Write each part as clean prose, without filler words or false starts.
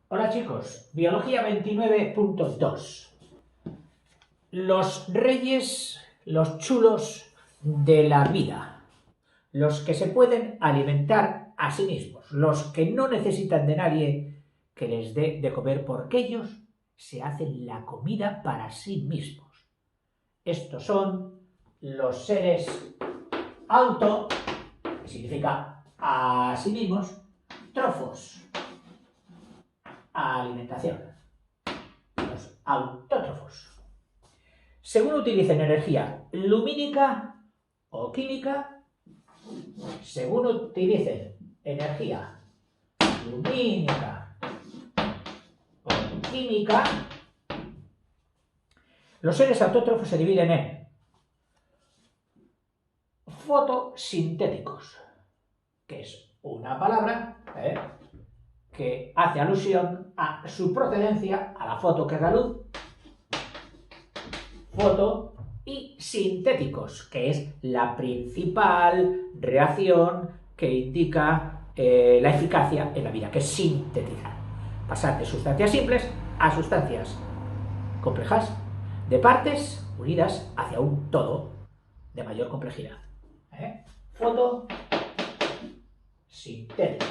Hola chicos, Biología 29.2. Los reyes, los chulos de la vida, los que se pueden alimentar a sí mismos, los que no necesitan de nadie que les dé de comer porque ellos se hacen la comida para sí mismos. Estos son los seres auto, que significa a sí mismos, trofos, alimentación, los autótrofos. Según utilicen energía lumínica o química, según utilicen energía lumínica o química, los seres autótrofos se dividen en fotosintéticos, que es una palabra que hace alusión a su procedencia, a la foto que es la luz, foto, y sintéticos, que es la principal reacción que indica la eficacia en la vida, que es sintetizar. Pasar de sustancias simples a sustancias complejas, de partes unidas hacia un todo de mayor complejidad. Fotosintéticos.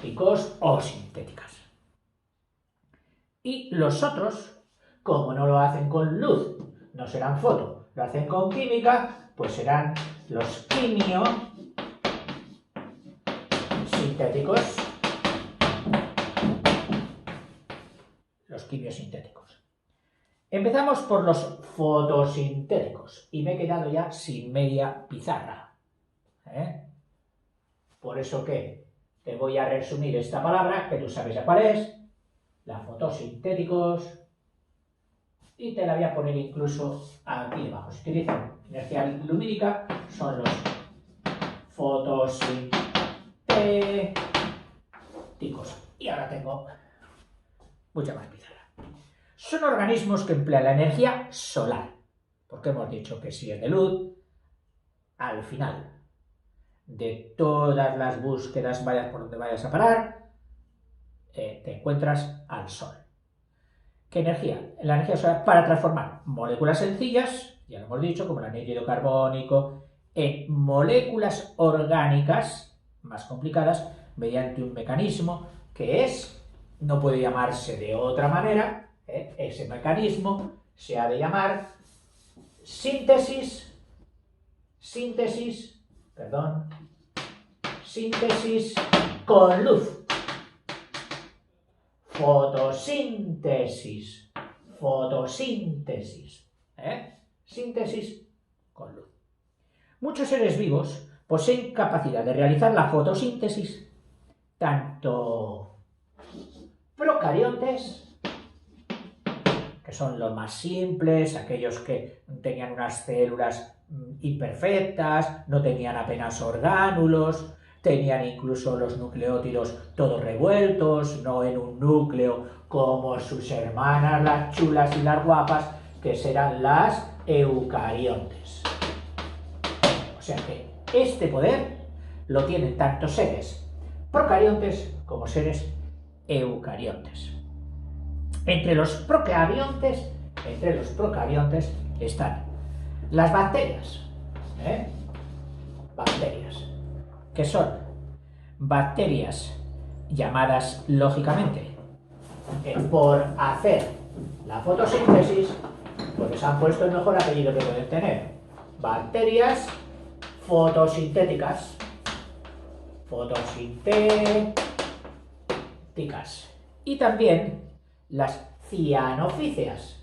Sintéticos o sintéticas. Y los otros, como no lo hacen con luz, no serán foto, lo hacen con química, pues serán los quimiosintéticos. Los quimiosintéticos. Empezamos por los fotosintéticos y me he quedado ya sin media pizarra. Por eso que te voy a resumir esta palabra, que tú sabes ya cuál es, la fotosintéticos, y te la voy a poner incluso aquí debajo. Si utilizan energía lumínica, son los fotosintéticos. Y ahora tengo mucha más pizarra. Son organismos que emplean la energía solar, porque hemos dicho que si es de luz, al final de todas las búsquedas, vayas por donde vayas a parar, te encuentras al sol. ¿Qué energía? La energía solar para transformar moléculas sencillas, ya lo hemos dicho, como el anhídrido carbónico, en moléculas orgánicas más complicadas mediante un mecanismo que es, no puede llamarse de otra manera, ese mecanismo se ha de llamar síntesis con luz. Fotosíntesis. Síntesis con luz. Muchos seres vivos poseen capacidad de realizar la fotosíntesis, tanto procariontes, que son los más simples, aquellos que tenían unas células imperfectas, no tenían apenas orgánulos, tenían incluso los nucleótidos todos revueltos, no en un núcleo como sus hermanas, las chulas y las guapas, que serán las eucariontes. O sea que este poder lo tienen tanto seres procariontes como seres eucariontes. Entre los procariontes están las bacterias, que son bacterias llamadas lógicamente por hacer la fotosíntesis, pues les han puesto el mejor apellido que pueden tener: bacterias fotosintéticas. Y también las cianofíceas,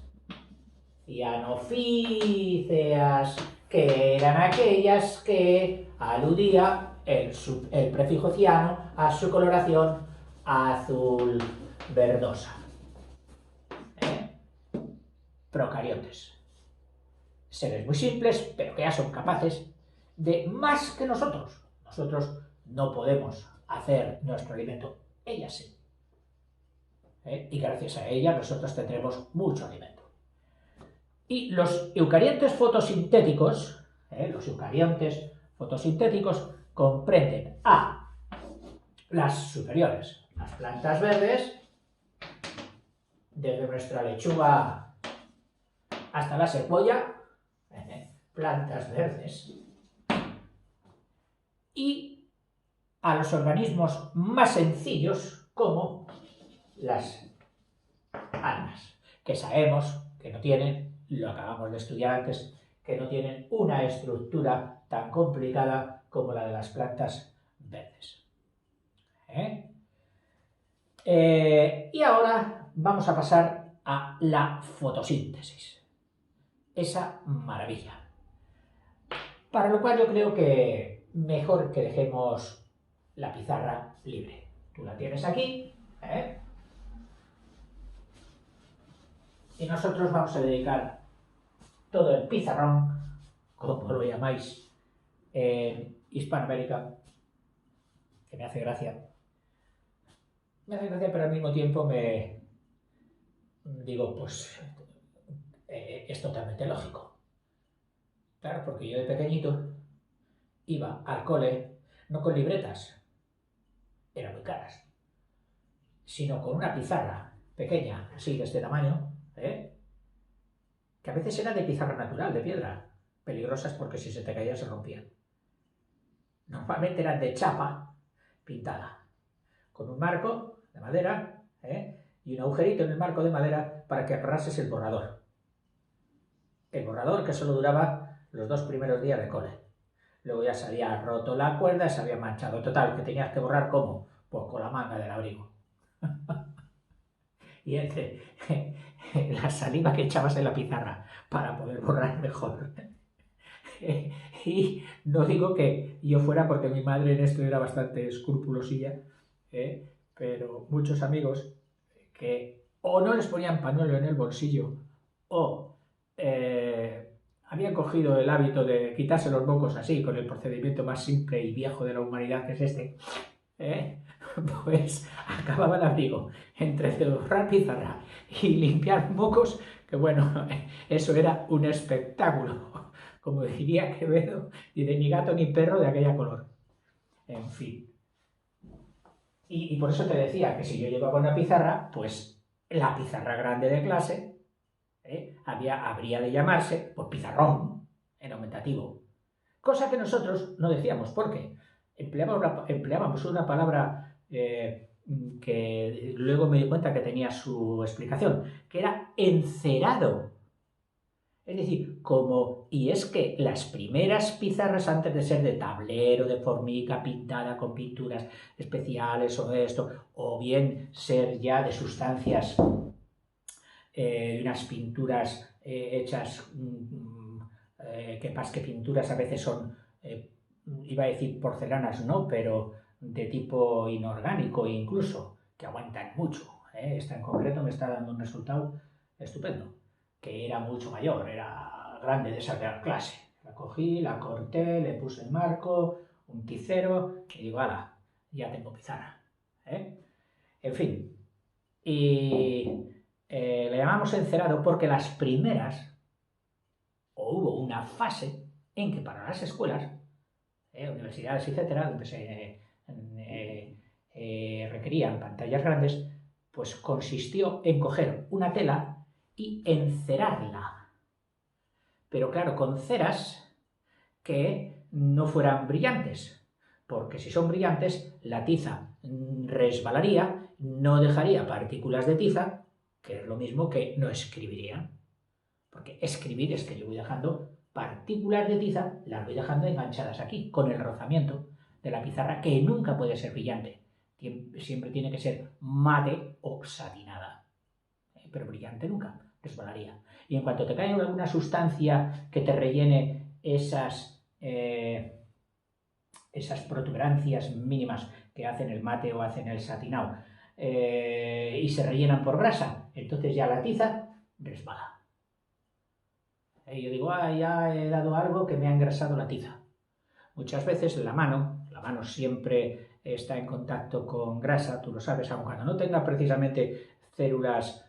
que eran aquellas que aludía el prefijo ciano a su coloración azul verdosa. Procariontes. Seres muy simples, pero que ya son capaces de más que nosotros. Nosotros no podemos hacer nuestro alimento, ellas sí. Y gracias a ellas nosotros tendremos mucho alimento. Y los eucariontes fotosintéticos, comprenden a las superiores, las plantas verdes, desde nuestra lechuga hasta la secuoya, plantas verdes. Y a los organismos más sencillos, como las almas, que sabemos que no tienen, lo acabamos de estudiar antes, que no tienen una estructura tan complicada como la de las plantas verdes. Y ahora vamos a pasar a la fotosíntesis, esa maravilla. Para lo cual yo creo que mejor que dejemos la pizarra libre. Tú la tienes aquí, y nosotros vamos a dedicar todo el pizarrón, como lo llamáis en Hispanoamérica, que me hace gracia. Me hace gracia, pero al mismo tiempo me digo, pues es totalmente lógico. Claro, porque yo de pequeñito iba al cole no con libretas, eran muy caras, sino con una pizarra pequeña, así de este tamaño, que a veces era de pizarra natural, de piedra, peligrosas porque si se te caían se rompían. Normalmente eran de chapa pintada, con un marco de madera y un agujerito en el marco de madera para que agarrases el borrador. El borrador que solo duraba los 2 primeros días de cole. Luego ya se había roto la cuerda, se había manchado. Total, que tenías que borrar ¿cómo? Pues con la manga del abrigo. Y entre la saliva que echabas en la pizarra para poder borrar mejor. Y no digo que yo fuera porque mi madre en esto era bastante escrupulosilla, pero muchos amigos que o no les ponían pañuelo en el bolsillo o habían cogido el hábito de quitarse los mocos así, con el procedimiento más simple y viejo de la humanidad que es este, pues acababan abrigo entre borrar pizarra y limpiar mocos, que bueno, eso era un espectáculo, como diría Quevedo, ni de ni gato ni perro de aquella color. En fin. Y por eso te decía que si yo llevaba una pizarra, pues la pizarra grande de clase habría de llamarse por pizarrón, en aumentativo. Cosa que nosotros no decíamos, porque empleábamos una palabra que luego me di cuenta que tenía su explicación, que era encerado. Es decir, y es que las primeras pizarras antes de ser de tablero, de formica, pintada con pinturas especiales o esto, o bien ser ya de sustancias, unas pinturas hechas, que más que pinturas a veces son, iba a decir porcelanas, no, pero de tipo inorgánico incluso, que aguantan mucho. Esta en concreto me está dando un resultado estupendo, que era mucho mayor, era grande de esa gran clase. La cogí, la corté, le puse el marco, un ticero y digo, ¡hala! Ya tengo pizarra. En fin, y le llamamos encerado porque las primeras, o hubo una fase en que para las escuelas, universidades, etcétera, donde se requerían pantallas grandes, pues consistió en coger una tela y encerarla. Pero claro, con ceras que no fueran brillantes, porque si son brillantes, la tiza resbalaría, no dejaría partículas de tiza, que es lo mismo que no escribiría. Porque escribir es que yo voy dejando partículas de tiza, las voy dejando enganchadas aquí, con el rozamiento de la pizarra, que nunca puede ser brillante. Siempre tiene que ser mate o satinada. Pero brillante nunca, resbalaría. Y en cuanto te cae alguna sustancia que te rellene esas protuberancias mínimas que hacen el mate o hacen el satinado, y se rellenan por grasa, entonces ya la tiza resbala. Y yo digo, ya he dado algo que me ha engrasado la tiza. Muchas veces la mano siempre está en contacto con grasa, tú lo sabes, aun cuando no tenga precisamente células,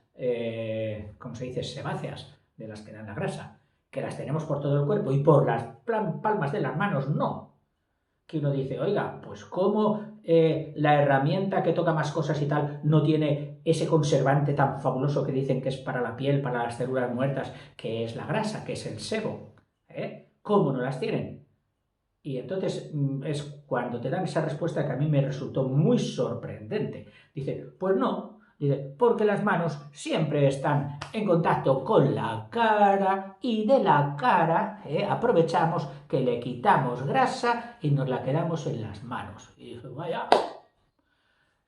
como se dice, sebáceas, de las que dan la grasa, que las tenemos por todo el cuerpo y por las palmas de las manos no. que uno dice, oiga, pues cómo la herramienta que toca más cosas y tal no tiene ese conservante tan fabuloso que dicen que es para la piel, para las células muertas, que es la grasa, que es el sebo. ¿Cómo no las tienen? Y entonces es cuando te dan esa respuesta que a mí me resultó muy sorprendente. Dice, pues no, dice, porque las manos siempre están en contacto con la cara y de la cara aprovechamos que le quitamos grasa y nos la quedamos en las manos. Y dije, vaya,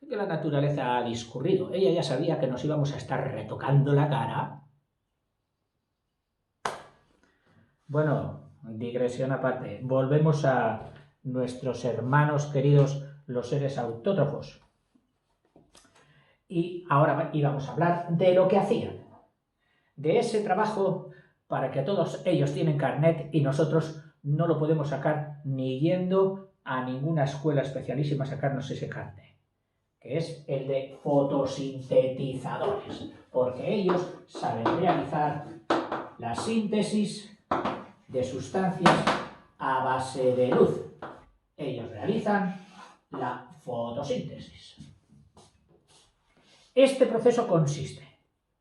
que la naturaleza ha discurrido. Ella ya sabía que nos íbamos a estar retocando la cara. Bueno, digresión aparte. Volvemos a nuestros hermanos queridos, los seres autótrofos. Y ahora íbamos a hablar de lo que hacían. De ese trabajo para que todos ellos tienen carnet y nosotros no lo podemos sacar ni yendo a ninguna escuela especialísima a sacarnos ese carnet, que es el de fotosintetizadores, porque ellos saben realizar la síntesis de sustancias a base de luz. Ellos realizan la fotosíntesis. Este proceso consiste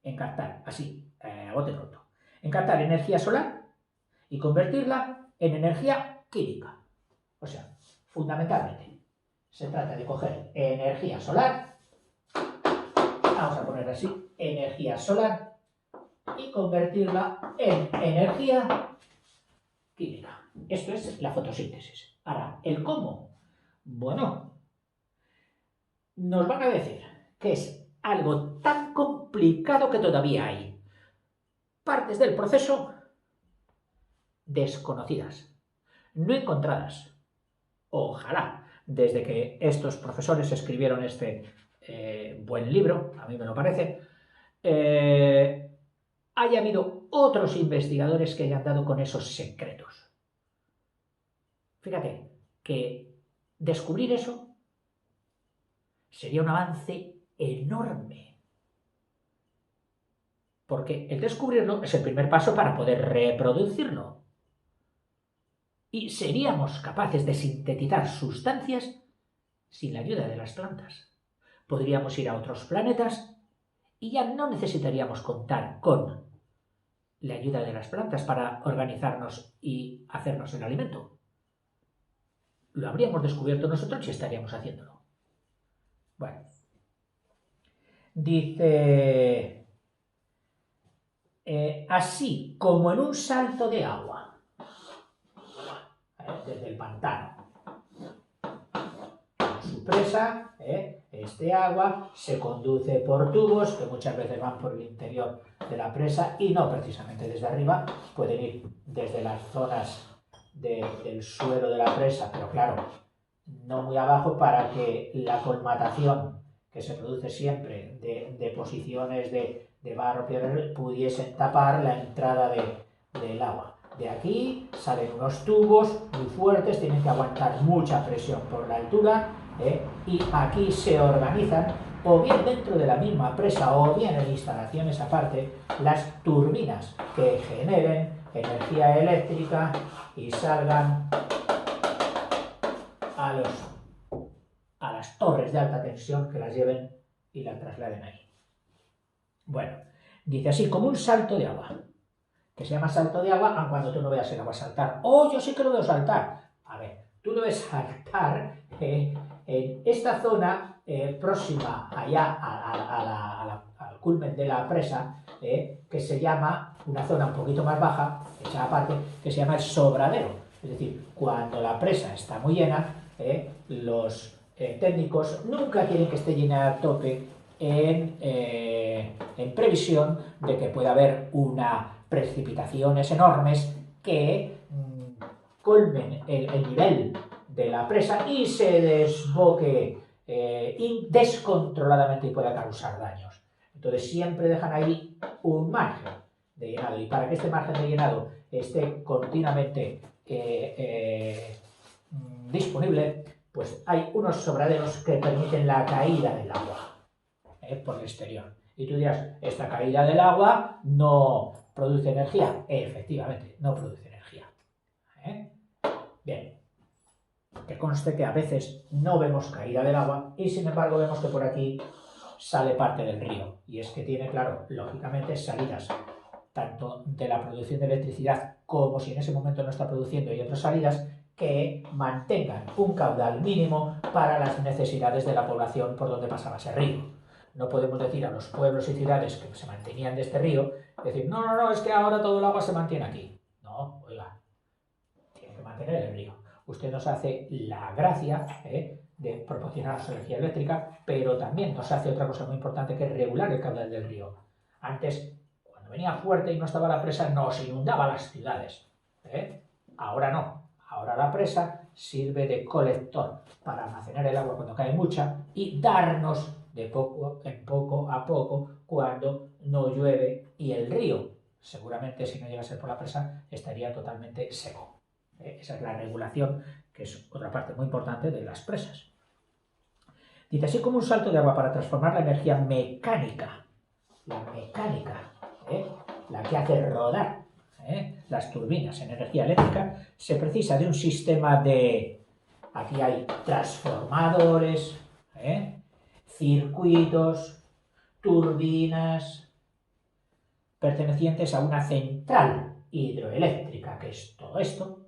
en captar, así, a bote pronto, en captar energía solar y convertirla en energía química. O sea, fundamentalmente, se trata de coger energía solar, vamos a poner así, energía solar, y convertirla en energía química. Esto es la fotosíntesis. Ahora, ¿el cómo? Bueno, nos van a decir que es algo tan complicado que todavía hay partes del proceso desconocidas, no encontradas. Ojalá, desde que estos profesores escribieron este buen libro, a mí me lo parece, haya habido otros investigadores que hayan dado con esos secretos. Fíjate que descubrir eso sería un avance enorme. Porque el descubrirlo es el primer paso para poder reproducirlo. Y seríamos capaces de sintetizar sustancias sin la ayuda de las plantas. Podríamos ir a otros planetas y ya no necesitaríamos contar con la ayuda de las plantas para organizarnos y hacernos el alimento. Lo habríamos descubierto nosotros y estaríamos haciéndolo. Bueno, dice, así como en un salto de agua, desde el pantano, su presa, este agua se conduce por tubos que muchas veces van por el interior de la presa y no precisamente desde arriba, pueden ir desde las zonas del suelo de la presa, pero claro, no muy abajo para que la colmatación que se produce siempre de deposiciones de barro, piedra, pudiesen tapar la entrada del agua. De aquí salen unos tubos muy fuertes, tienen que aguantar mucha presión por la altura, y aquí se organizan, o bien dentro de la misma presa o bien en instalaciones aparte, las turbinas que generen energía eléctrica y salgan a las torres de alta tensión que las lleven y las trasladen ahí. Bueno, dice así, como un salto de agua, que se llama salto de agua, aun cuando tú no veas el agua saltar. ¡Oh, yo sí que lo veo saltar! A ver, tú lo ves saltar en esta zona próxima allá al culmen de la presa, que se llama, una zona un poquito más baja, esa aparte, que se llama el sobradero. Es decir, cuando la presa está muy llena, los técnicos nunca quieren que esté llena a tope en previsión de que pueda haber precipitaciones enormes que colmen el nivel de la presa y se desboque descontroladamente y pueda causar daños. Entonces siempre dejan ahí un margen de llenado, y para que este margen de llenado esté continuamente disponible, pues hay unos sobraderos que permiten la caída del agua por el exterior. Y tú dirás, esta caída del agua no produce energía. Efectivamente, no produce energía. Bien. Que conste que a veces no vemos caída del agua y sin embargo vemos que por aquí sale parte del río. Y es que tiene, claro, lógicamente salidas tanto de la producción de electricidad como si en ese momento no está produciendo y otras salidas que mantengan un caudal mínimo para las necesidades de la población por donde pasaba ese río. No podemos decir a los pueblos y ciudades que se mantenían de este río, decir, no, es que ahora todo el agua se mantiene aquí. No, oiga, tiene que mantener el río. Usted nos hace la gracia de proporcionarnos energía eléctrica, pero también nos hace otra cosa muy importante que es regular el caudal del río. Antes, cuando venía fuerte y no estaba la presa, nos inundaba las ciudades. Ahora no. Ahora la presa sirve de colector para almacenar el agua cuando cae mucha y darnos de poco en poco a poco cuando no llueve y el río, seguramente si no llega a ser por la presa, estaría totalmente seco. Esa es la regulación, que es otra parte muy importante de las presas. Dice, así como un salto de agua para transformar la energía mecánica, la que hace rodar las turbinas en energía eléctrica, se precisa de un sistema de, aquí hay transformadores, circuitos, turbinas, pertenecientes a una central hidroeléctrica, que es todo esto.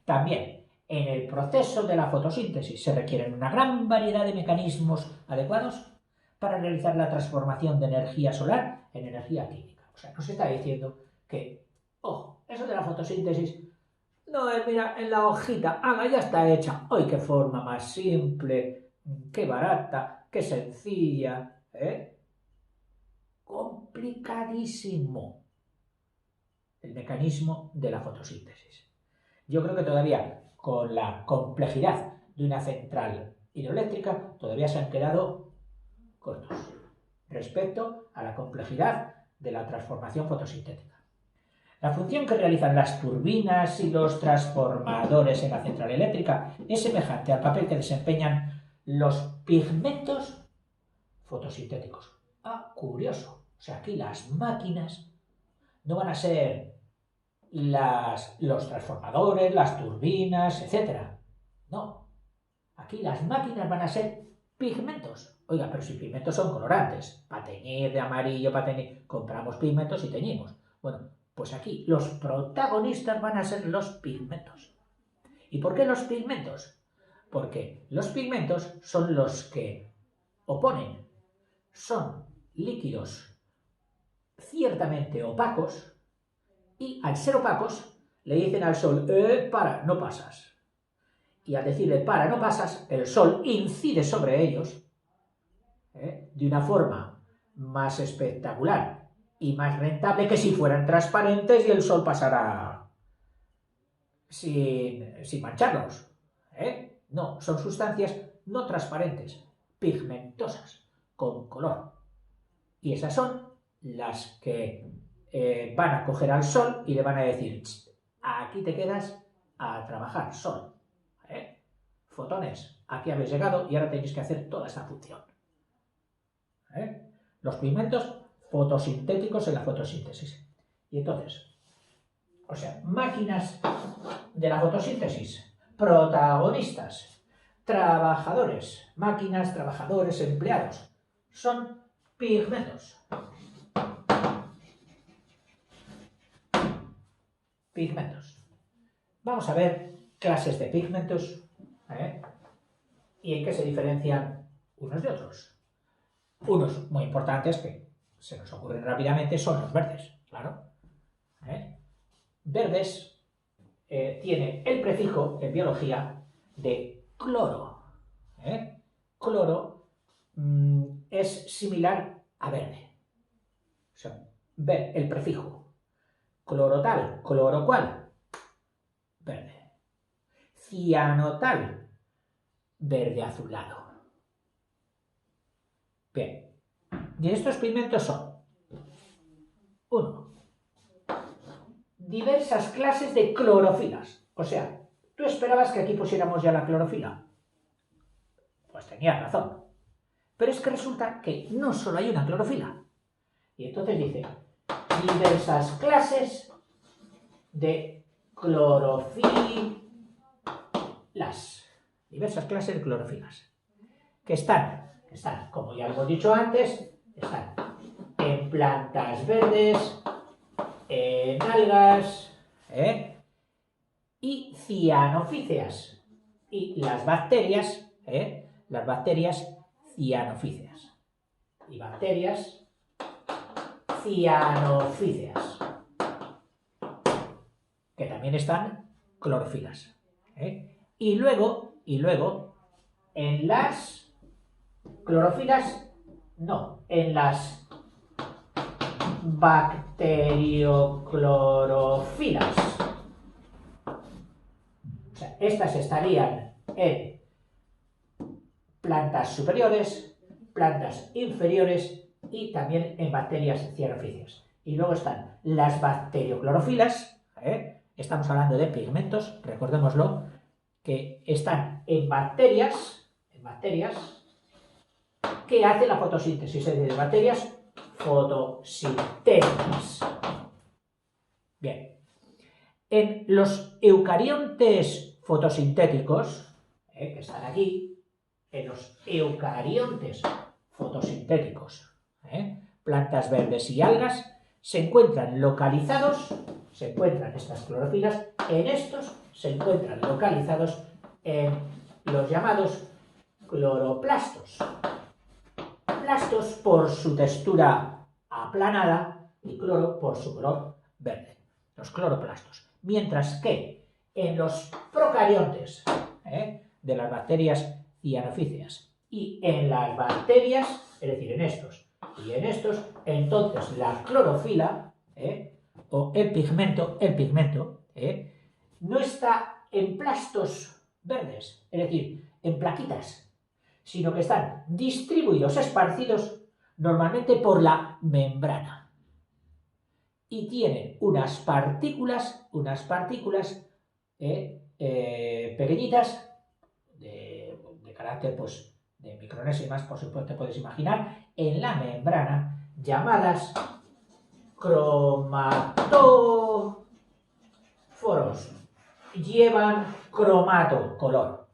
También, en el proceso de la fotosíntesis se requieren una gran variedad de mecanismos adecuados para realizar la transformación de energía solar en energía química. O sea, nos está diciendo que, eso de la fotosíntesis no es, mira, en la hojita, ya está hecha. ¡Ay, qué forma más simple! ¡Qué barata! ¡Qué sencilla! Complicadísimo el mecanismo de la fotosíntesis. Yo creo que todavía, con la complejidad de una central hidroeléctrica, todavía se han quedado cortos respecto a la complejidad de la transformación fotosintética. La función que realizan las turbinas y los transformadores en la central eléctrica es semejante al papel que desempeñan los pigmentos fotosintéticos. Curioso. O sea, aquí las máquinas no van a ser los transformadores, las turbinas, etc. No. Aquí las máquinas van a ser pigmentos. Oiga, pero si pigmentos son colorantes, para teñir de amarillo, para teñir, compramos pigmentos y teñimos. Bueno, pues aquí los protagonistas van a ser los pigmentos. ¿Y por qué los pigmentos? Porque los pigmentos son los que oponen, son líquidos ciertamente opacos y al ser opacos le dicen al sol, para, no pasas. Y al decirle para, no pasas, el sol incide sobre ellos de una forma más espectacular y más rentable que si fueran transparentes y el sol pasara sin mancharlos. No, son sustancias no transparentes, pigmentosas, con color. Y esas son las que van a coger al sol y le van a decir, aquí te quedas a trabajar, sol. Fotones, aquí habéis llegado y ahora tenéis que hacer toda esta función. Los pigmentos fotosintéticos en la fotosíntesis. Y entonces, o sea, máquinas de la fotosíntesis, protagonistas, trabajadores, máquinas, trabajadores, empleados, son pigmentos. Pigmentos. Vamos a ver clases de pigmentos y en qué se diferencian unos de otros. Unos muy importantes que se nos ocurren rápidamente son los verdes, claro. Verdes tiene el prefijo en biología de cloro. Cloro es similar a verde. O sea, ver el prefijo clorotal, clorocual, verde. Cianotal, verde azulado. Bien. Y estos pigmentos son 1. Diversas clases de clorofilas. O sea, ¿tú esperabas que aquí pusiéramos ya la clorofila? Pues tenías razón. Pero es que resulta que no solo hay una clorofila. Y entonces dice, diversas clases de clorofila. las diversas clases de clorofilas, que están, como ya hemos dicho antes, están en plantas verdes, en algas, y cianofíceas, y las bacterias cianofíceas, y bacterias cianofíceas, que también están clorofilas. Y luego, en las clorofilas, no, en las bacterioclorofilas. O sea, estas estarían en plantas superiores, plantas inferiores y también en bacterias cianofíceas. Y luego están las bacterioclorofilas, estamos hablando de pigmentos, recordémoslo, que están en bacterias que hacen la fotosíntesis, es decir, bacterias fotosintéticas. Bien. En los eucariontes fotosintéticos, que están aquí, en los eucariontes fotosintéticos, plantas verdes y algas, se encuentran estas clorofilas, en estos se encuentran localizados en los llamados cloroplastos. Plastos por su textura aplanada y cloro por su color verde, los cloroplastos. Mientras que en los procariontes de las bacterias cianofíceas y en las bacterias, es decir, en estos y en estos, entonces la clorofila o el pigmento no está en plastos verdes, es decir, en plaquitas, sino que están distribuidos, esparcidos normalmente por la membrana. Y tienen unas partículas pequeñitas de carácter pues de micronésimas, por supuesto te puedes imaginar, en la membrana, llamadas cromatoforos. Llevan cromato, color.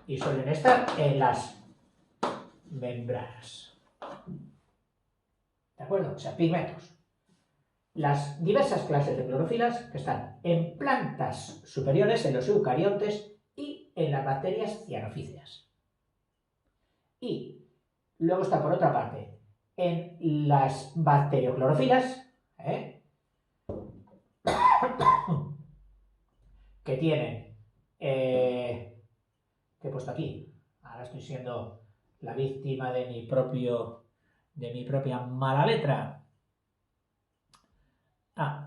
Y suelen estar en las membranas. ¿De acuerdo? O sea, pigmentos. Las diversas clases de clorofilas que están en plantas superiores, en los eucariontes y en las bacterias cianofíceas. Y luego está, por otra parte, en las bacterioclorofilas, que tienen, que he puesto aquí, ahora estoy siendo la víctima de mi propia mala letra.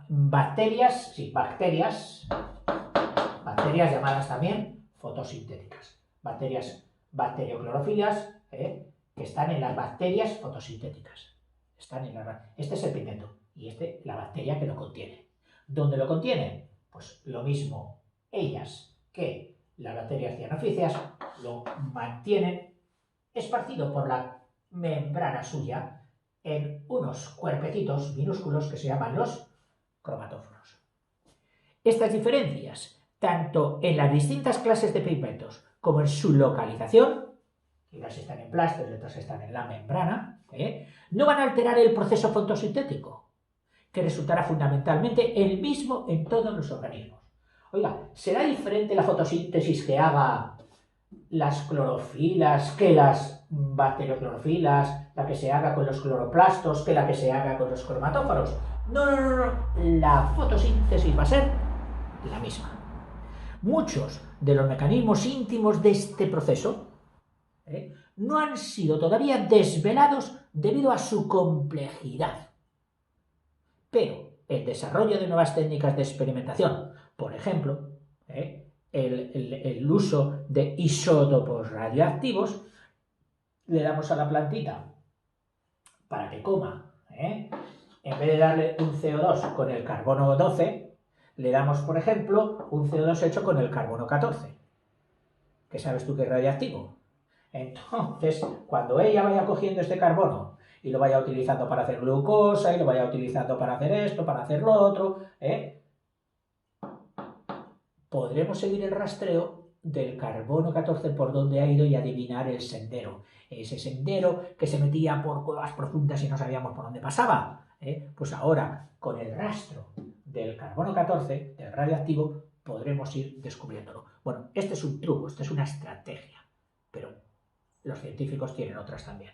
Bacterias llamadas también fotosintéticas. Bacterioclorofilas, que están en las bacterias fotosintéticas. Este es el pigmento y la bacteria que lo contiene. ¿Dónde lo contiene? Pues lo mismo ellas que las bacterias cianofíceas lo mantienen esparcido por la membrana suya en unos cuerpecitos minúsculos que se llaman los cromatóforos. Estas diferencias, tanto en las distintas clases de pigmentos como en su localización, unas están en plastos y otras están en la membrana, no van a alterar el proceso fotossintético, que resultará fundamentalmente el mismo en todos los organismos. Oiga, ¿será diferente la fotosíntesis que haga las clorofilas que las bacterioclorofilas, la que se haga con los cloroplastos que la que se haga con los cromatóforos? No. La fotosíntesis va a ser la misma. Muchos de los mecanismos íntimos de este proceso no han sido todavía desvelados debido a su complejidad. Pero el desarrollo de nuevas técnicas de experimentación, por ejemplo, el uso de isótopos radioactivos, le damos a la plantita para que coma, en vez de darle un CO2 con el carbono 12, le damos, por ejemplo, un CO2 hecho con el carbono 14, que sabes tú que es radioactivo. Entonces, cuando ella vaya cogiendo este carbono y lo vaya utilizando para hacer glucosa y lo vaya utilizando para hacer esto, para hacer lo otro, podremos seguir el rastreo del carbono 14 por donde ha ido y adivinar el sendero. Ese sendero que se metía por cuevas profundas y no sabíamos por dónde pasaba. Pues ahora, con el rastro del carbono 14, del radioactivo, podremos ir descubriéndolo. Bueno, este es un truco, esta es una estrategia, pero los científicos tienen otras también.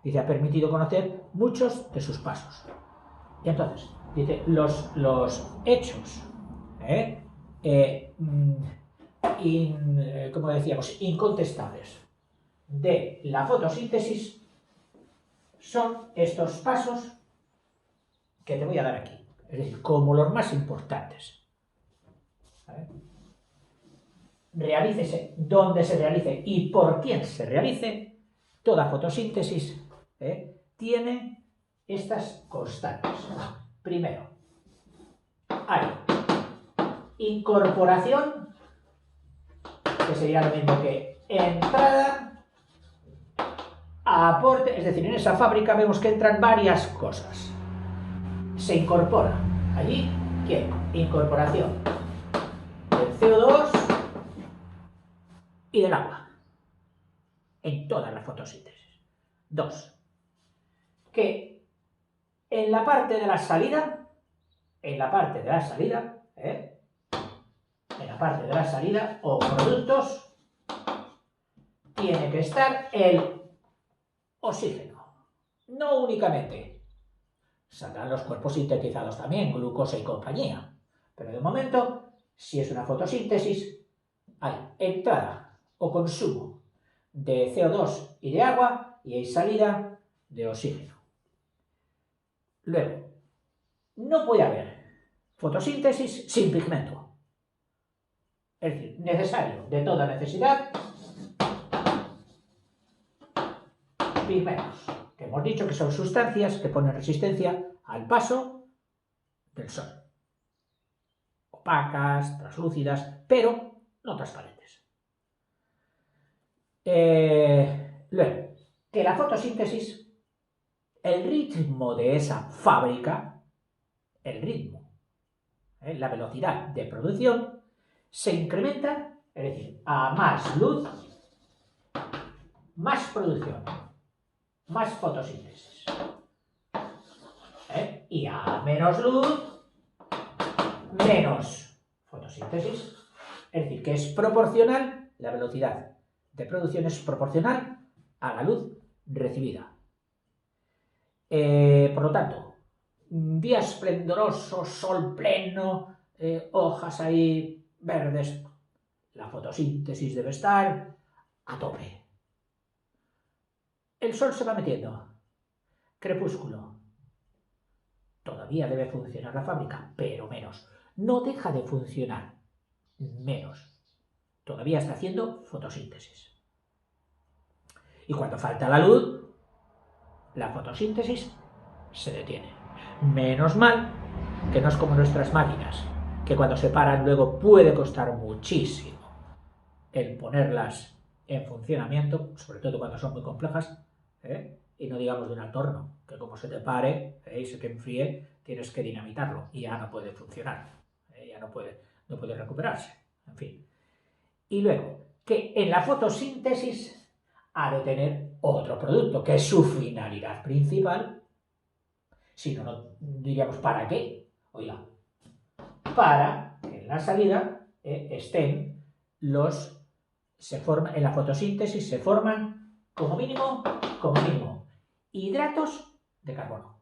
Dice, ha permitido conocer muchos de sus pasos. Y entonces, dice, los hechos, como decíamos, incontestables de la fotosíntesis son estos pasos que te voy a dar aquí, es decir, como los más importantes. Realícese donde se realice y por quién se realice, toda fotosíntesis tiene estas constantes. Primero, hay incorporación, que sería lo mismo que entrada, aporte, es decir, en esa fábrica vemos que entran varias cosas. Se incorpora allí, ¿qué? Incorporación del CO2 y del agua en toda la fotosíntesis. 2. Que en la parte de la salida, o productos, tiene que estar el oxígeno. No únicamente. Saldrán los cuerpos sintetizados también, glucosa y compañía. Pero de momento, si es una fotosíntesis, hay entrada o consumo de CO2 y de agua y hay salida de oxígeno. Luego, no puede haber fotosíntesis sin pigmento. Es decir, necesario de toda necesidad, pigmentos, que hemos dicho que son sustancias que ponen resistencia al paso del sol. Opacas, translúcidas, pero no transparentes. Luego, que la fotosíntesis, el ritmo de esa fábrica, la velocidad de producción, se incrementa, es decir, a más luz, más producción, más fotosíntesis. Y a menos luz, menos fotosíntesis. Es decir, que es proporcional, la velocidad de producción es proporcional a la luz recibida. Por lo tanto, día esplendoroso, sol pleno, hojas ahí verdes, la fotosíntesis debe estar a tope. El sol se va metiendo, crepúsculo. Todavía debe funcionar la fábrica, pero menos. No deja de funcionar, menos. Todavía está haciendo fotosíntesis. Y cuando falta la luz, la fotosíntesis se detiene. Menos mal que no es como nuestras máquinas, que cuando se paran luego puede costar muchísimo el ponerlas en funcionamiento, sobre todo cuando son muy complejas, y no digamos de un alto horno, que como se te pare y se te enfríe, tienes que dinamitarlo y ya no puede funcionar, ya no puede recuperarse, en fin. Y luego, que en la fotosíntesis ha de tener otro producto, que es su finalidad principal. Si no, no diríamos ¿para qué? Oiga, para que en la salida estén en la fotosíntesis se forman como mínimo, hidratos de carbono.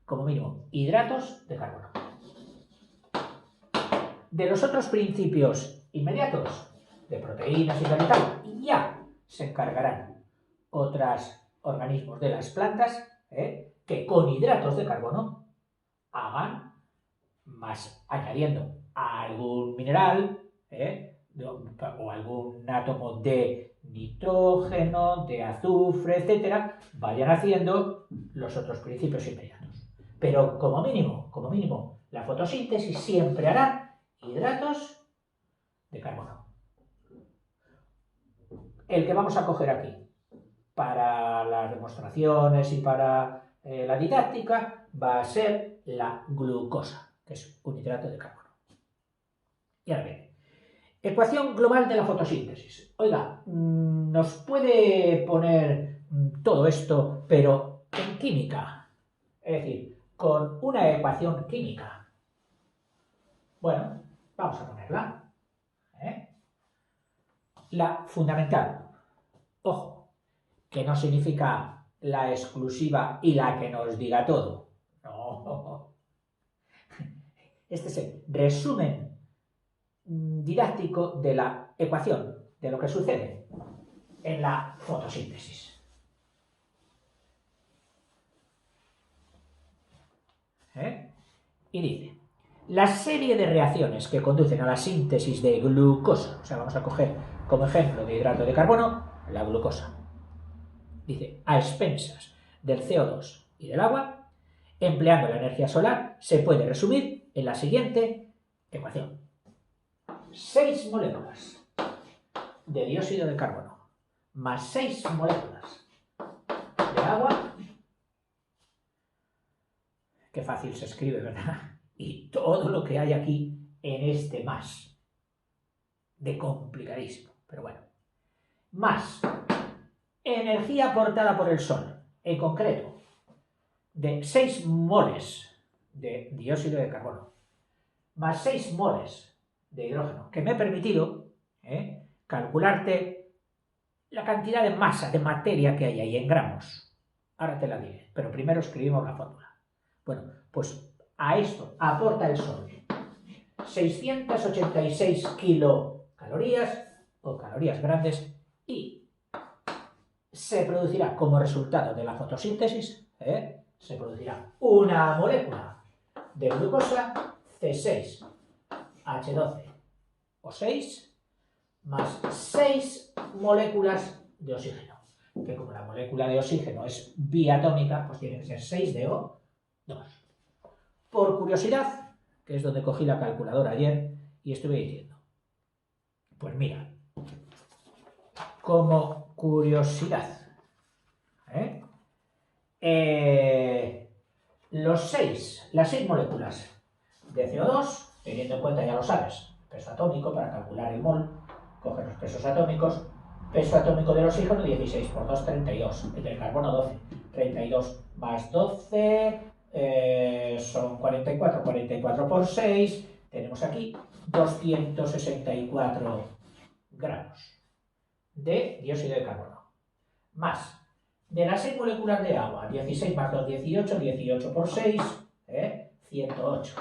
Como mínimo, hidratos de carbono. De los otros principios inmediatos, de proteínas y tal, ya se encargarán otros organismos de las plantas que con hidratos de carbono hagan más, añadiendo algún mineral o algún átomo de nitrógeno, de azufre, etcétera, vayan haciendo los otros principios inmediatos. Pero como mínimo, la fotosíntesis siempre hará hidratos de carbono. El que vamos a coger aquí para las demostraciones y para la didáctica va a ser la glucosa, que es un hidrato de carbono. Y ahora bien, ecuación global de la fotosíntesis. Oiga, ¿nos puede poner todo esto, pero en química? Es decir, con una ecuación química. Bueno, vamos a ponerla. La fundamental. Ojo, que no significa la exclusiva y la que nos diga todo. No. Este es el resumen didáctico de la ecuación, de lo que sucede en la fotosíntesis. Y dice, la serie de reacciones que conducen a la síntesis de glucosa, o sea, vamos a coger como ejemplo de hidrato de carbono, la glucosa. Dice, a expensas del CO2 y del agua, empleando la energía solar, se puede resumir en la siguiente ecuación. 6 moléculas de dióxido de carbono más 6 moléculas de agua. Qué fácil se escribe, ¿verdad? Y todo lo que hay aquí en este más. De complicadísimo, pero bueno. Más energía aportada por el Sol, en concreto, de 6 moles de dióxido de carbono, más 6 moles de hidrógeno, que me he permitido calcularte la cantidad de masa, de materia que hay ahí en gramos. Ahora te la diré, pero primero escribimos la fórmula. Bueno, pues a esto aporta el Sol 686 kilocalorías o calorías grandes y se producirá como resultado de la fotosíntesis, se producirá una molécula de glucosa C6H12O6 más 6 moléculas de oxígeno, que como la molécula de oxígeno es biatómica, pues tiene que ser 6DO2. Por curiosidad, que es donde cogí la calculadora ayer y estuve diciendo, pues mira, como curiosidad, las 6 moléculas de CO2, teniendo en cuenta, ya lo sabes, peso atómico para calcular el mol, coges los pesos atómicos, peso atómico del oxígeno 16 por 2, 32, el del carbono 12, 32 más 12 son 44, 44 por 6, tenemos aquí 264 gramos de dióxido de carbono, más de las 6 moléculas de agua, 16 más 2, 18, 18 por 6, 108.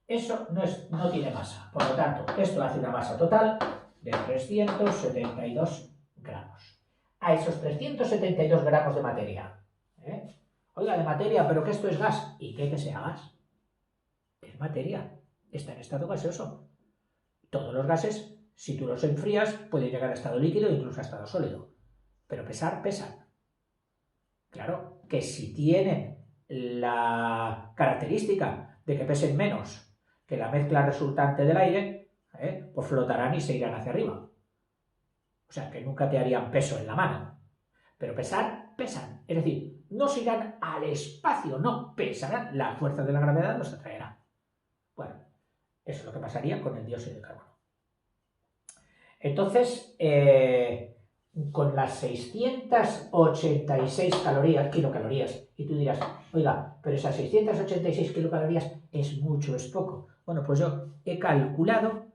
Eso no tiene masa, por lo tanto, esto hace una masa total de 372 gramos. A esos 372 gramos de materia, oiga, de materia, pero que esto es gas, ¿y qué que sea gas? Es materia, está en estado gaseoso. Todos los gases, si tú los enfrías, pueden llegar a estado líquido e incluso a estado sólido. Pero pesan. Claro, que si tienen la característica de que pesen menos que la mezcla resultante del aire, pues flotarán y se irán hacia arriba. O sea, que nunca te harían peso en la mano. Pero pesan. Es decir, no se irán al espacio, no, pesarán. La fuerza de la gravedad los atraerá. Bueno, eso es lo que pasaría con el dióxido de carbono. Entonces, con las 686 kilocalorías, y tú dirás, oiga, pero esas 686 kilocalorías es mucho, es poco. Bueno, pues yo he calculado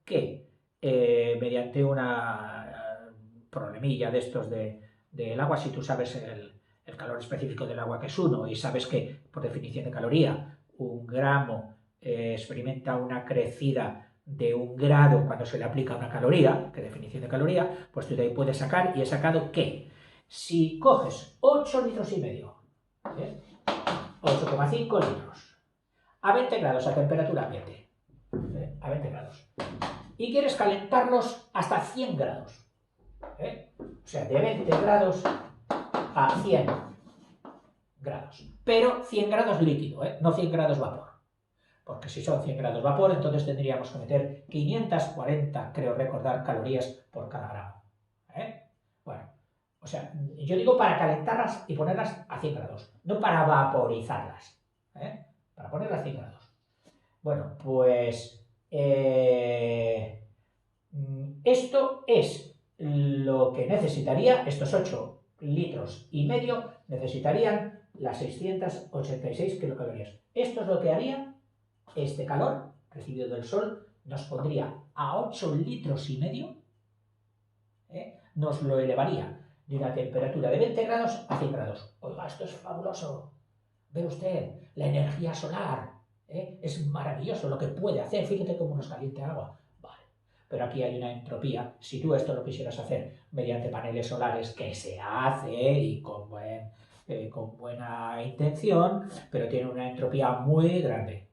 que mediante una problemilla de estos del agua, si tú sabes el calor específico del agua que es 1 y sabes que, por definición de caloría, 1 gramo experimenta una crecida de 1 grado cuando se le aplica una caloría, que definición de caloría, pues tú de ahí puedes sacar, y he sacado que si coges 8 litros y medio, 8,5 litros, a 20 grados a temperatura ambiente, a 20 grados, y quieres calentarlos hasta 100 grados, o sea, de 20 grados a 100 grados, pero 100 grados líquido, no 100 grados vapor. Porque si son 100 grados vapor, entonces tendríamos que meter 540, creo recordar, calorías por cada gramo. Bueno, o sea, yo digo para calentarlas y ponerlas a 100 grados, no para vaporizarlas. Para ponerlas a 100 grados. Bueno, pues esto es lo que necesitaría, estos 8 litros y medio necesitarían las 686 kilocalorías. Esto es lo que haría este calor recibido del sol, nos pondría a 8 litros y medio, nos lo elevaría de una temperatura de 20 grados a 100 grados. Oiga, esto es fabuloso. Ve usted, la energía solar, es maravilloso lo que puede hacer. Fíjate cómo nos calienta el agua. Vale. Pero aquí hay una entropía. Si tú esto lo quisieras hacer mediante paneles solares, que se hace y con buena intención, pero tiene una entropía muy grande.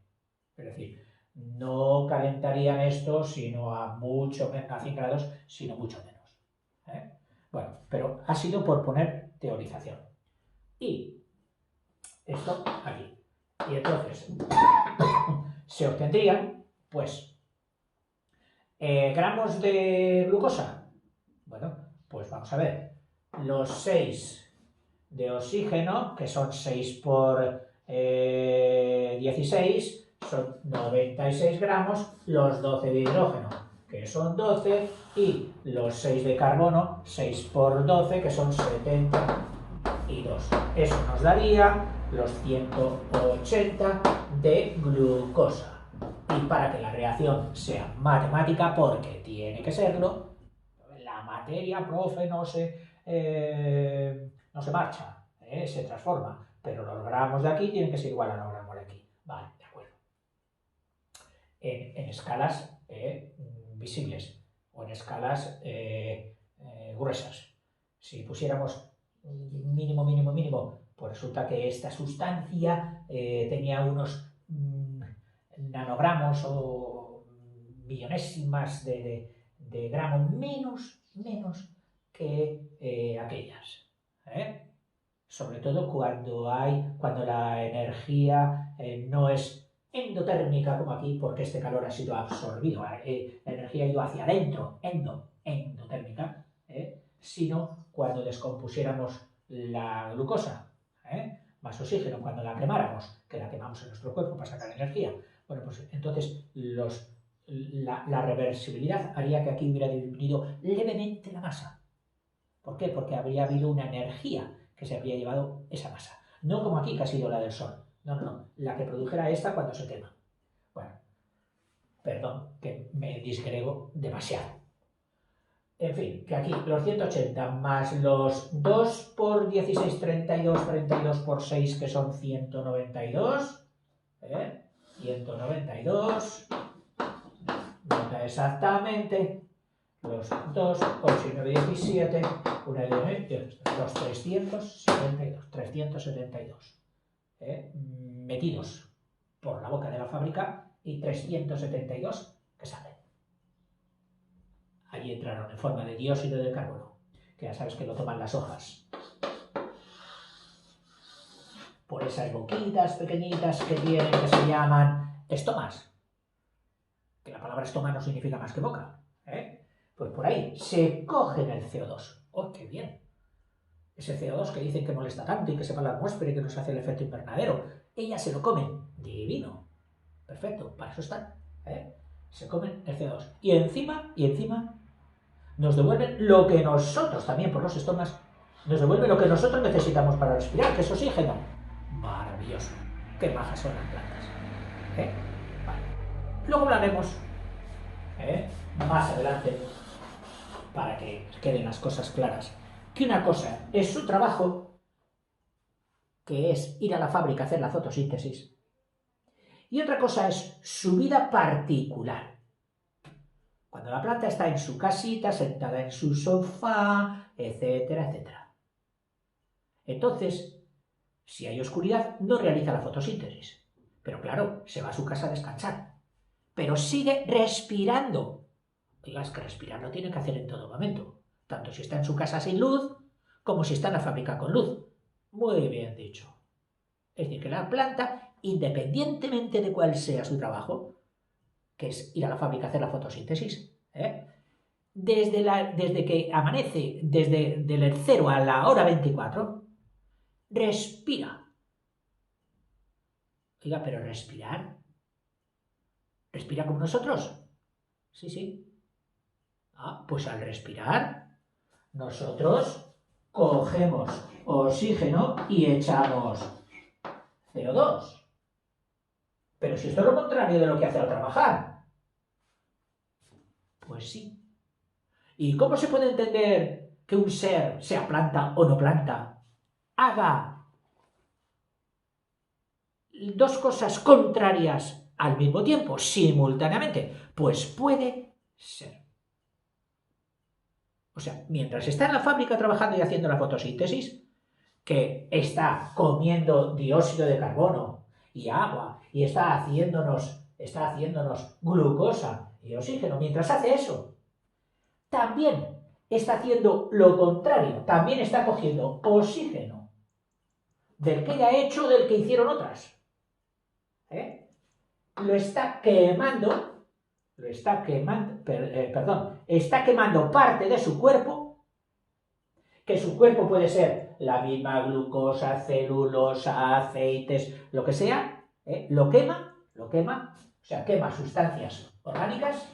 Es decir, no calentarían esto sino a 100 grados, sino mucho menos. Bueno, pero ha sido por poner teorización. Y esto aquí. Y entonces se obtendrían, pues, gramos de glucosa. Bueno, pues vamos a ver. Los 6 de oxígeno, que son 6 por 16, son 96 gramos, los 12 de hidrógeno, que son 12, y los 6 de carbono, 6 por 12, que son 72. Eso nos daría los 180 de glucosa. Y para que la reacción sea matemática, porque tiene que serlo, la materia, profe, no se marcha, se transforma, pero los gramos de aquí tienen que ser igual a los gramos de aquí. Vale, de acuerdo. En escalas visibles o en escalas gruesas. Si pusiéramos mínimo, pues resulta que esta sustancia tenía unos nanogramos o millonésimas de gramos menos que aquellas. Sobre todo cuando la energía no es endotérmica como aquí, porque este calor ha sido absorbido, la energía ha ido hacia adentro, endotérmica, sino cuando descompusiéramos la glucosa, más oxígeno, cuando la quemáramos, que la quemamos en nuestro cuerpo para sacar energía. Bueno, pues entonces la reversibilidad haría que aquí hubiera disminuido levemente la masa. ¿Por qué? Porque habría habido una energía que se habría llevado esa masa. No como aquí, que ha sido la del sol. No. La que produjera esta cuando se quema. Bueno, perdón, que me disgrego demasiado. En fin, que aquí los 180 más los 2 por 16, 32, 32 por 6, que son 192. 192. Nota exactamente. Los 2, 8 y 9, 17, los 372, metidos por la boca de la fábrica y 372 que salen. Allí entraron en forma de dióxido de carbono, que ya sabes que lo toman las hojas. Por esas boquitas pequeñitas que tienen, que se llaman estomas. Que la palabra estoma no significa más que boca, Pues por ahí se cogen el CO2. ¡Oh, qué bien! Ese CO2 que dicen que molesta tanto y que se va a la atmósfera y que nos hace el efecto invernadero. Ellas se lo comen. Divino. Perfecto, para eso están. Se comen el CO2. Y encima nos devuelven lo que nosotros, también por los estomas, nos devuelven lo que nosotros necesitamos para respirar, que es oxígeno. Maravilloso. Qué majas son las plantas. Vale. Luego hablaremos más adelante, para que queden las cosas claras, que una cosa es su trabajo, que es ir a la fábrica a hacer la fotosíntesis, y otra cosa es su vida particular. Cuando la planta está en su casita, sentada en su sofá, etcétera, etcétera. Entonces, si hay oscuridad, no realiza la fotosíntesis. Pero claro, se va a su casa a descansar. Pero sigue respirando. Oiga, es que respirar lo tiene que hacer en todo momento, tanto si está en su casa sin luz, como si está en la fábrica con luz. Muy bien dicho. Es decir, que la planta, independientemente de cuál sea su trabajo, que es ir a la fábrica a hacer la fotosíntesis, desde que amanece, desde el 0 a la hora 24, respira. Oiga, pero respirar ¿Respira como nosotros? Sí, sí. Pues al respirar, nosotros cogemos oxígeno y echamos CO2. Pero si esto es lo contrario de lo que hace al trabajar. Pues sí. ¿Y cómo se puede entender que un ser, sea planta o no planta, haga dos cosas contrarias al mismo tiempo, simultáneamente? Pues puede ser. O sea, mientras está en la fábrica trabajando y haciendo la fotosíntesis, que está comiendo dióxido de carbono y agua y está haciéndonos glucosa y oxígeno, mientras hace eso, también está haciendo lo contrario, también está cogiendo oxígeno del que ella ha hecho, del que hicieron otras. Lo está quemando, está quemando parte de su cuerpo, que su cuerpo puede ser la misma glucosa, celulosa, aceites, lo que sea, lo quema, o sea, quema sustancias orgánicas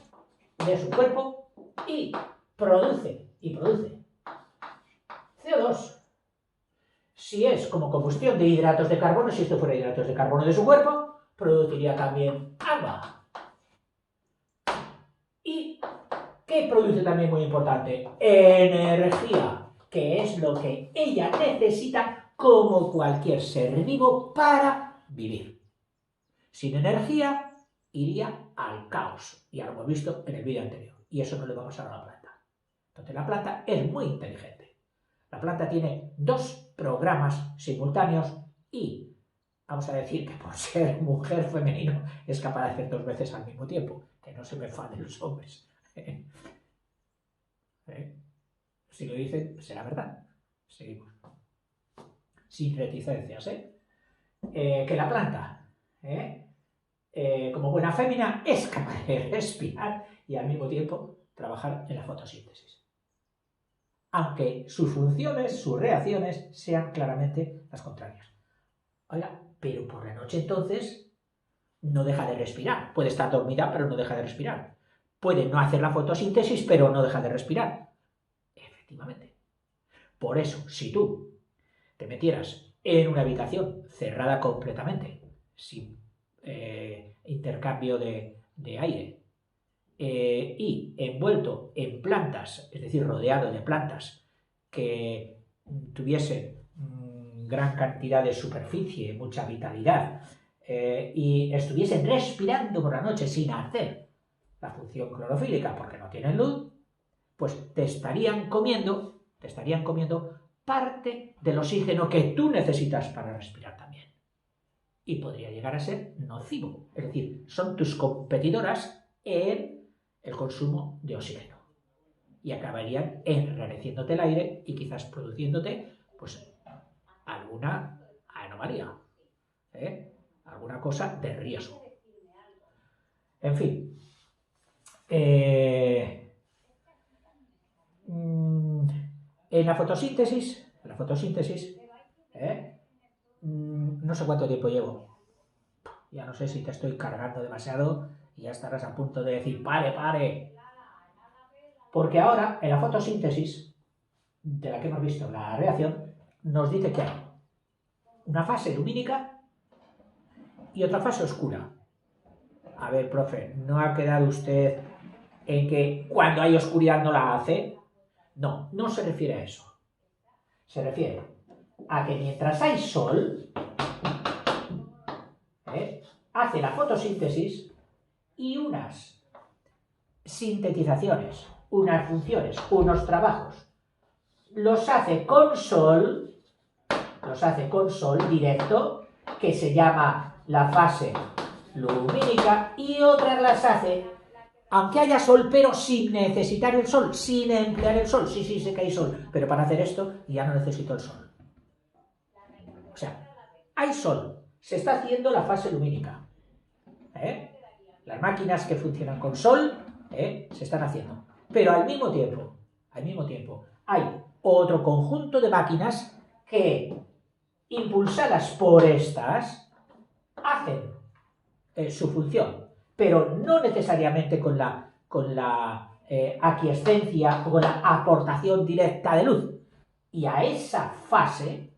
de su cuerpo y produce CO2. Si es como combustión de hidratos de carbono, si esto fuera hidratos de carbono de su cuerpo, produciría también agua. ¿Y qué produce también muy importante? Energía, que es lo que ella necesita como cualquier ser vivo para vivir. Sin energía iría al caos, ya lo hemos visto en el vídeo anterior, y eso no le va a pasar a la planta. Entonces la planta es muy inteligente. La planta tiene dos programas simultáneos y vamos a decir que por ser mujer femenino es capaz de hacer dos veces al mismo tiempo, que no se me enfaden los hombres. Si lo dicen, será verdad. Seguimos. Sin reticencias, que la planta, como buena fémina, es capaz de respirar y al mismo tiempo trabajar en la fotosíntesis. Aunque sus funciones, sus reacciones, sean claramente las contrarias. Oiga, pero por la noche entonces no deja de respirar. Puede estar dormida, pero no deja de respirar. Puede no hacer la fotosíntesis, pero no deja de respirar. Efectivamente. Por eso, si tú te metieras en una habitación cerrada completamente, sin intercambio de aire, y envuelto en plantas, es decir, rodeado de plantas que tuviesen gran cantidad de superficie, mucha vitalidad, y estuviesen respirando por la noche sin hacer la función clorofílica porque no tienen luz, pues te estarían comiendo parte del oxígeno que tú necesitas para respirar también. Y podría llegar a ser nocivo. Es decir, son tus competidoras en el consumo de oxígeno. Y acabarían enrareciéndote el aire y quizás produciéndote, pues, alguna anomalía, alguna cosa de riesgo. En fin. En la fotosíntesis, no sé cuánto tiempo llevo. Ya no sé si te estoy cargando demasiado y ya estarás a punto de decir, pare. Porque ahora, en la fotosíntesis, de la que hemos visto la reacción, nos dice que hay una fase lumínica y otra fase oscura. A ver, profe, ¿no ha quedado usted en que cuando hay oscuridad no la hace? No, no se refiere a eso. Se refiere a que mientras hay sol, hace la fotosíntesis y unas sintetizaciones, unas funciones, unos trabajos, los hace con sol directo, que se llama la fase lumínica, y otras las hace aunque haya sol, pero sin necesitar el sol, sin emplear el sol. Sí, sé que hay sol, pero para hacer esto ya no necesito el sol. O sea, hay sol, se está haciendo la fase lumínica. Las máquinas que funcionan con sol se están haciendo. Pero al mismo tiempo, hay otro conjunto de máquinas que, impulsadas por estas, hacen su función, pero no necesariamente con la aquiescencia o con la aportación directa de luz. Y a esa fase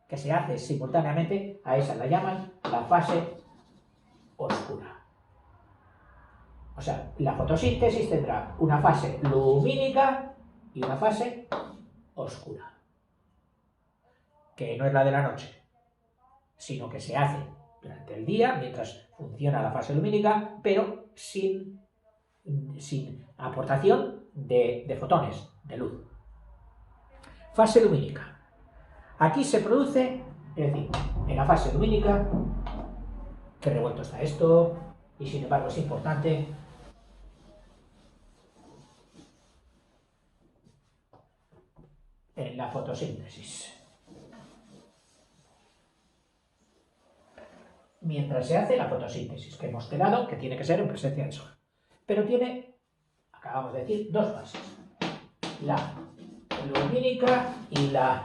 que se hace simultáneamente, a esa la llaman la fase oscura. O sea, la fotosíntesis tendrá una fase lumínica y una fase oscura, que no es la de la noche, sino que se hace durante el día, mientras funciona la fase lumínica, pero sin aportación de fotones, de luz. Fase lumínica. Aquí se produce, es decir, en la fase lumínica, qué revuelto está esto, y sin embargo es importante. En la fotosíntesis. Mientras se hace la fotosíntesis, que hemos quedado que tiene que ser en presencia del sol. Pero tiene, acabamos de decir, dos fases. La lumínica y la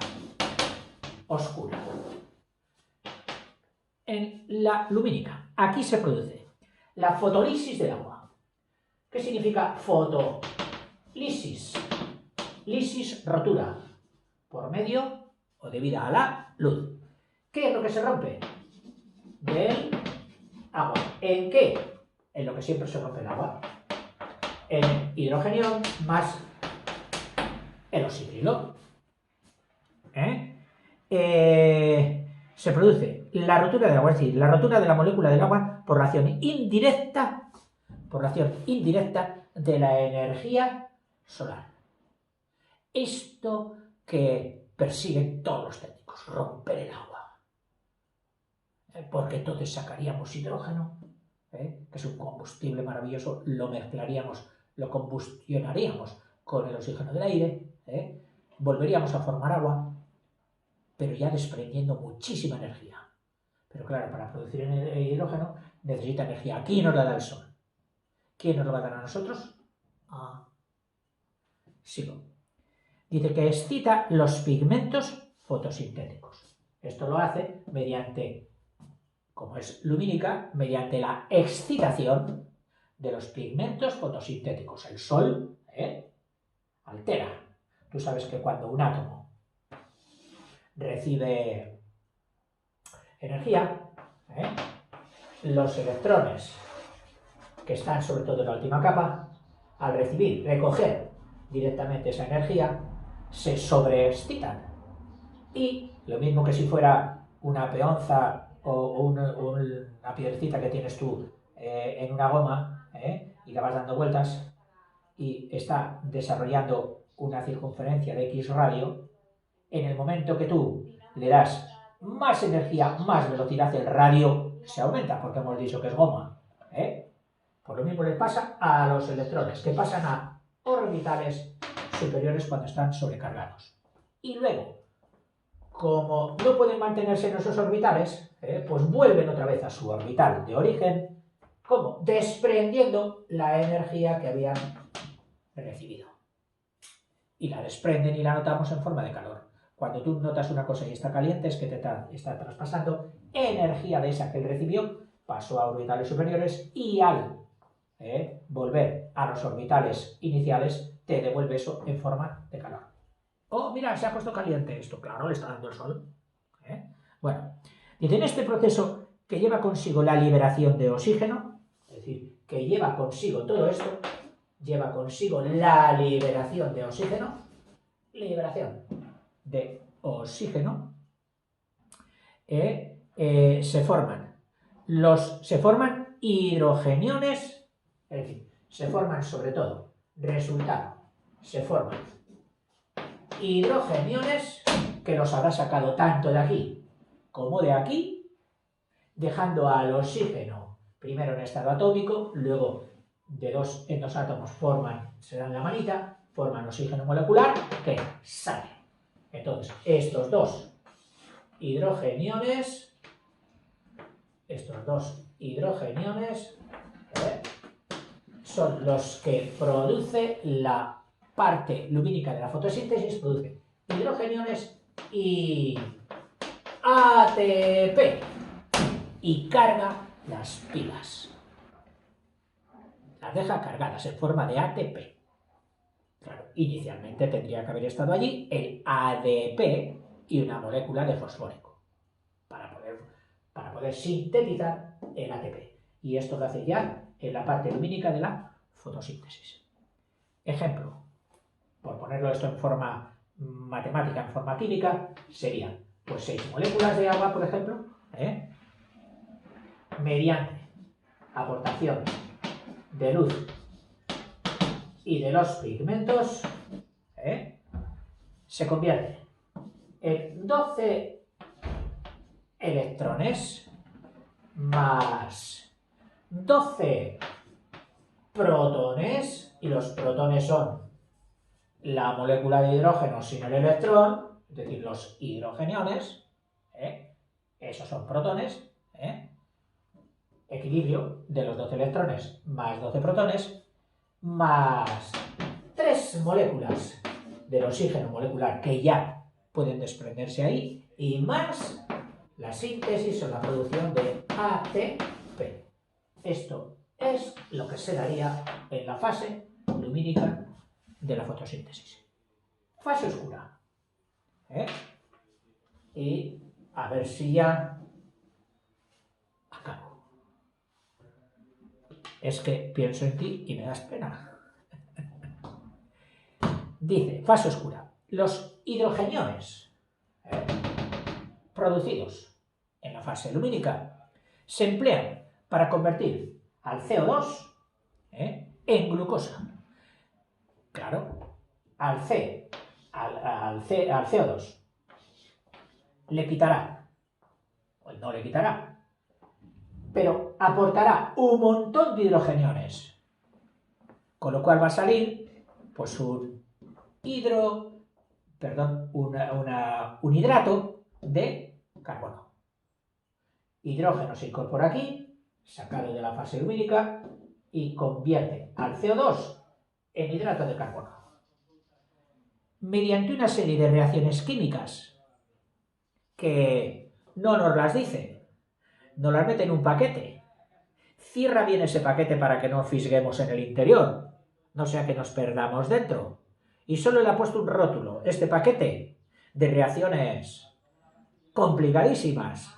oscura. En la lumínica, aquí se produce la fotolisis del agua. ¿Qué significa fotolisis? Lisis, rotura, por medio o debido a la luz. ¿Qué es lo que se rompe? Del agua. ¿En qué? En lo que siempre se rompe el agua. En hidrógeno más el oxidrilo. Se produce la rotura del agua, es decir, la rotura de la molécula del agua por reacción indirecta de la energía solar. Esto que persiguen todos los técnicos, romper el agua. Porque entonces sacaríamos hidrógeno, que es un combustible maravilloso, lo mezclaríamos, lo combustionaríamos con el oxígeno del aire, volveríamos a formar agua, pero ya desprendiendo muchísima energía. Pero claro, para producir hidrógeno necesita energía. Aquí nos la da el sol. ¿Quién nos lo va a dar a nosotros? Sigo. Dice que excita los pigmentos fotosintéticos. Esto lo hace mediante, como es lumínica, mediante la excitación de los pigmentos fotosintéticos. El sol altera. Tú sabes que cuando un átomo recibe energía, los electrones que están sobre todo en la última capa, al recoger directamente esa energía, se sobreexcitan. Y lo mismo que si fuera una peonza o una piedrecita que tienes tú en una goma y la vas dando vueltas y está desarrollando una circunferencia de X radio, en el momento que tú le das más energía, más velocidad, el radio se aumenta, porque hemos dicho que es goma. Por lo mismo le pasa a los electrones, que pasan a orbitales superiores cuando están sobrecargados. Y luego, como no pueden mantenerse en esos orbitales, pues vuelven otra vez a su orbital de origen, ¿cómo? Desprendiendo la energía que habían recibido. Y la desprenden y la notamos en forma de calor. Cuando tú notas una cosa y está caliente, es que te está traspasando energía de esa que él recibió, pasó a orbitales superiores y al volver a los orbitales iniciales, te devuelve eso en forma de calor. Oh, mira, se ha puesto caliente esto. Claro, le está dando el sol. Bueno, y en este proceso que lleva consigo la liberación de oxígeno, es decir, que lleva consigo todo esto, lleva consigo la liberación de oxígeno, se forman hidrogeniones, es decir, se forman sobre todo, se forman hidrogeniones que los habrá sacado tanto de aquí como de aquí, dejando al oxígeno primero en estado atómico, luego de dos en dos átomos se dan la manita, forman oxígeno molecular que sale. Entonces, estos dos hidrogeniones son los que produce la parte lumínica de la fotosíntesis, produce hidrogeniones y ATP y carga las pilas. las deja cargadas en forma de ATP. Claro, inicialmente tendría que haber estado allí el ADP y una molécula de fosfórico para poder sintetizar el ATP. Y esto lo hace ya en la parte lumínica de la fotosíntesis. Ejemplo, por ponerlo esto en forma matemática, en forma química, serían pues 6 moléculas de agua, por ejemplo, mediante aportación de luz y de los pigmentos, se convierte en 12 electrones más 12 protones, y los protones son la molécula de hidrógeno sin el electrón, es decir, los hidrogeniones, esos son protones, equilibrio de los 12 electrones más 12 protones, más 3 moléculas del oxígeno molecular que ya pueden desprenderse ahí, y más la síntesis o la producción de ATP. Esto es lo que se daría en la fase lumínica de la fotosíntesis. Fase oscura. Y a ver si ya acabo. Es que pienso en ti y me das pena. Dice, fase oscura. Los hidrogeniones producidos en la fase lumínica se emplean para convertir al CO2 en glucosa. Claro, al CO2 le quitará, o no le quitará, pero aportará un montón de hidrogeniones, con lo cual va a salir pues un hidrato de carbono. Hidrógeno se incorpora aquí, sacado de la fase lumínica, y convierte al CO2 en hidrato de carbono. Mediante una serie de reacciones químicas que no nos las dice, nos las mete en un paquete, cierra bien ese paquete para que no fisguemos en el interior, no sea que nos perdamos dentro, y solo le ha puesto un rótulo, este paquete de reacciones complicadísimas,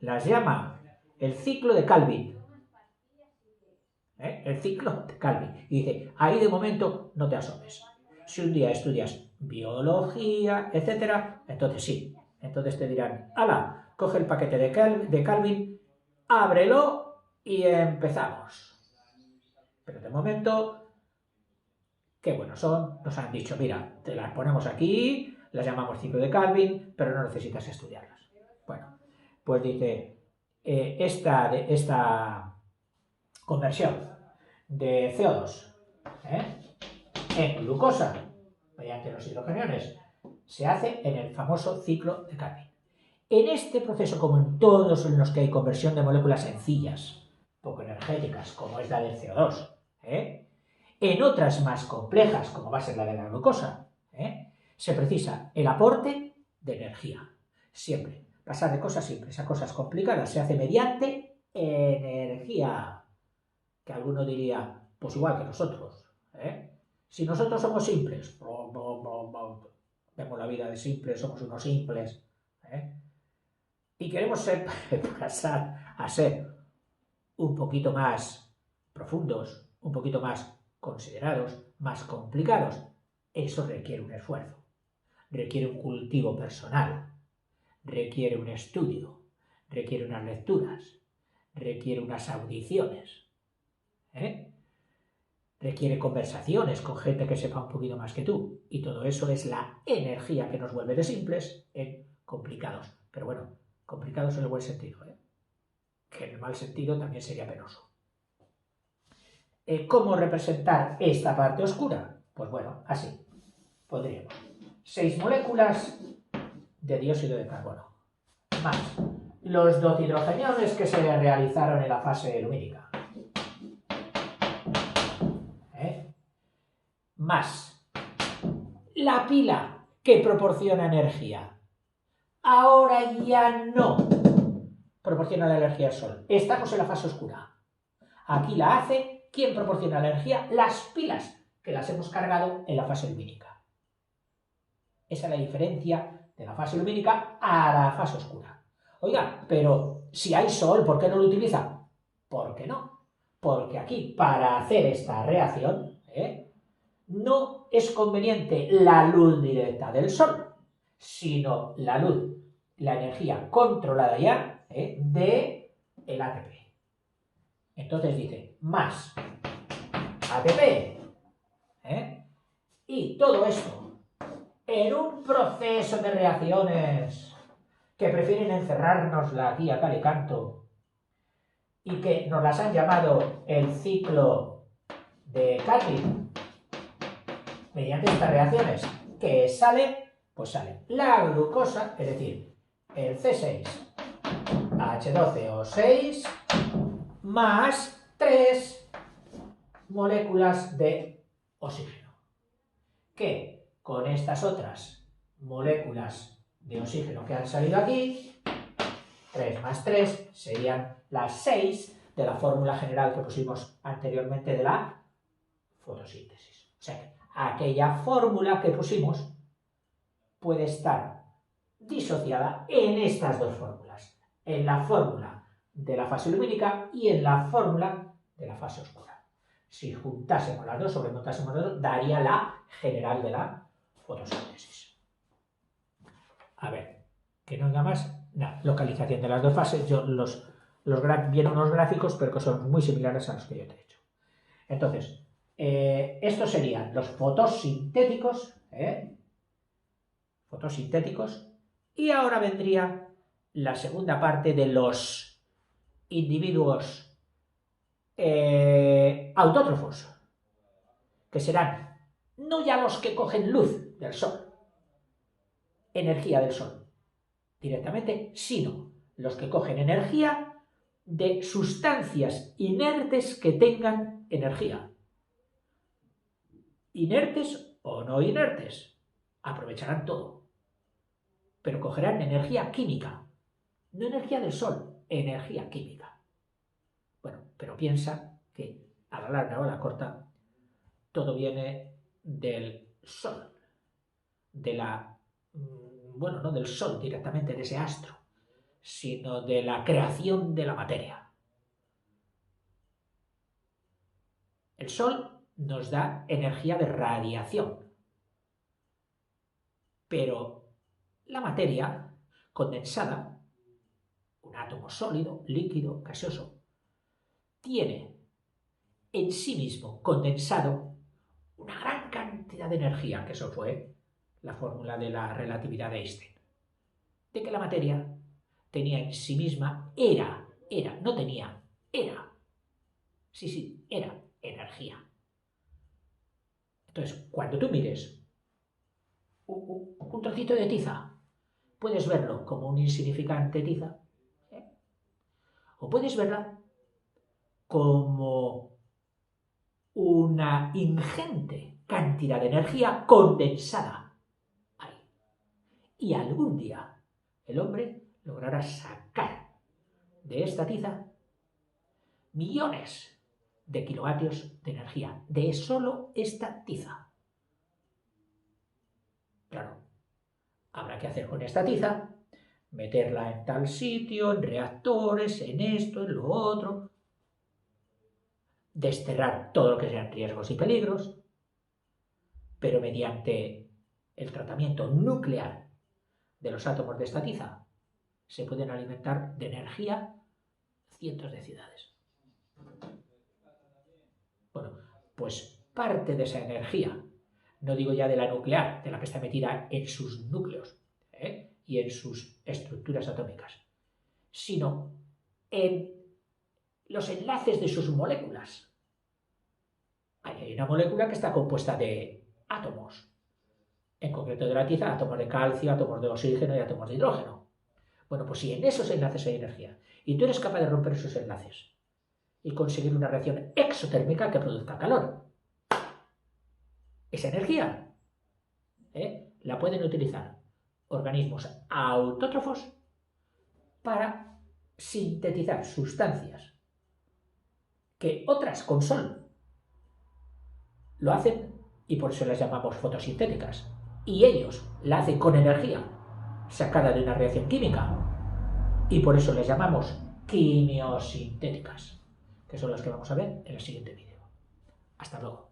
las llama el ciclo de Calvin. El ciclo de Calvin. Y dice, ahí de momento no te asomes. Si un día estudias biología, etcétera, entonces sí. Entonces te dirán, ala, coge el paquete de Calvin, ábrelo y empezamos. Pero de momento, qué buenos son, nos han dicho, mira, te las ponemos aquí, las llamamos ciclo de Calvin, pero no necesitas estudiarlas. Bueno, pues dice, esta conversión de CO2 en glucosa mediante los hidrogeniones se hace en el famoso ciclo de Calvin. En este proceso, como en todos en los que hay conversión de moléculas sencillas, poco energéticas, como es la del CO2, en otras más complejas, como va a ser la de la glucosa, se precisa el aporte de energía. Siempre. Pasar de cosas simples a cosas complicadas se hace mediante energía. Que alguno diría, pues igual que nosotros. Si nosotros somos simples, vemos la vida de simples, somos unos simples, y queremos pasar a ser un poquito más profundos, un poquito más considerados, más complicados, eso requiere un esfuerzo, requiere un cultivo personal, requiere un estudio, requiere unas lecturas, requiere unas audiciones, requiere conversaciones con gente que sepa un poquito más que tú, y todo eso es la energía que nos vuelve de simples en complicados, pero bueno, complicados en el buen sentido, que en el mal sentido también sería penoso. ¿Cómo representar esta parte oscura? Pues bueno, así podríamos 6 moléculas de dióxido de carbono más los 12 hidrogeniones que se realizaron en la fase lumínica, más la pila que proporciona energía. Ahora ya no proporciona la energía al sol. Estamos en la fase oscura. Aquí la hace ¿quién proporciona la energía? Las pilas, que las hemos cargado en la fase lumínica. Esa es la diferencia de la fase lumínica a la fase oscura. Oiga, pero si hay sol, ¿por qué no lo utiliza? ¿Por qué no? Porque aquí, para hacer esta reacción, no es conveniente la luz directa del sol, sino la luz, la energía controlada ya de el ATP. Entonces dice, más ATP, y todo esto en un proceso de reacciones que prefieren encerrárnosla aquí a cal y canto y que nos las han llamado el ciclo de Carnot. Mediante estas reacciones que sale, pues sale la glucosa, es decir, el C6H12O6 más 3 moléculas de oxígeno, que con estas otras moléculas de oxígeno que han salido aquí, 3 más 3 serían las 6 de la fórmula general que pusimos anteriormente de la fotosíntesis. O sea, aquella fórmula que pusimos puede estar disociada en estas dos fórmulas, en la fórmula de la fase lumínica y en la fórmula de la fase oscura. Si juntásemos las dos, sobremontásemos las dos, daría la general de la fotosíntesis. A ver, que no venga más. No, localización de las dos fases. Yo vienen unos gráficos, pero que son muy similares a los que yo te he hecho. Entonces, estos serían los fotosintéticos, y ahora vendría la segunda parte de los individuos autótrofos, que serán no ya los que cogen luz del sol, energía del sol directamente, sino los que cogen energía de sustancias inertes que tengan energía. Inertes o no inertes, aprovecharán todo, pero cogerán energía química, no energía del sol, energía química. Bueno, pero piensa que a la larga o a la corta todo viene del sol, no del sol directamente, de ese astro, sino de la creación de la materia. El sol nos da energía de radiación, pero la materia condensada, un átomo sólido, líquido, gaseoso, tiene en sí mismo condensado una gran cantidad de energía, que eso fue la fórmula de la relatividad de Einstein, de que la materia tenía en sí misma, era energía. Entonces, cuando tú mires un trocito de tiza, puedes verlo como un insignificante tiza, o puedes verla como una ingente cantidad de energía condensada ahí. Y algún día el hombre logrará sacar de esta tiza millones de kilovatios de energía, de solo esta tiza. Claro, habrá que hacer con esta tiza, meterla en tal sitio, en reactores, en esto, en lo otro, desterrar todo lo que sean riesgos y peligros, pero mediante el tratamiento nuclear de los átomos de esta tiza se pueden alimentar de energía cientos de ciudades. Bueno, pues parte de esa energía, no digo ya de la nuclear, de la que está metida en sus núcleos y en sus estructuras atómicas, sino en los enlaces de sus moléculas. Hay una molécula que está compuesta de átomos, en concreto de la tiza, átomos de calcio, átomos de oxígeno y átomos de hidrógeno. Bueno, pues si en esos enlaces hay energía, y tú eres capaz de romper esos enlaces y conseguir una reacción exotérmica que produzca calor, esa energía la pueden utilizar organismos autótrofos para sintetizar sustancias que otras con sol lo hacen y por eso las llamamos fotosintéticas. Y ellos la hacen con energía sacada de una reacción química y por eso les llamamos quimiosintéticas, que son las que vamos a ver en el siguiente vídeo. Hasta luego.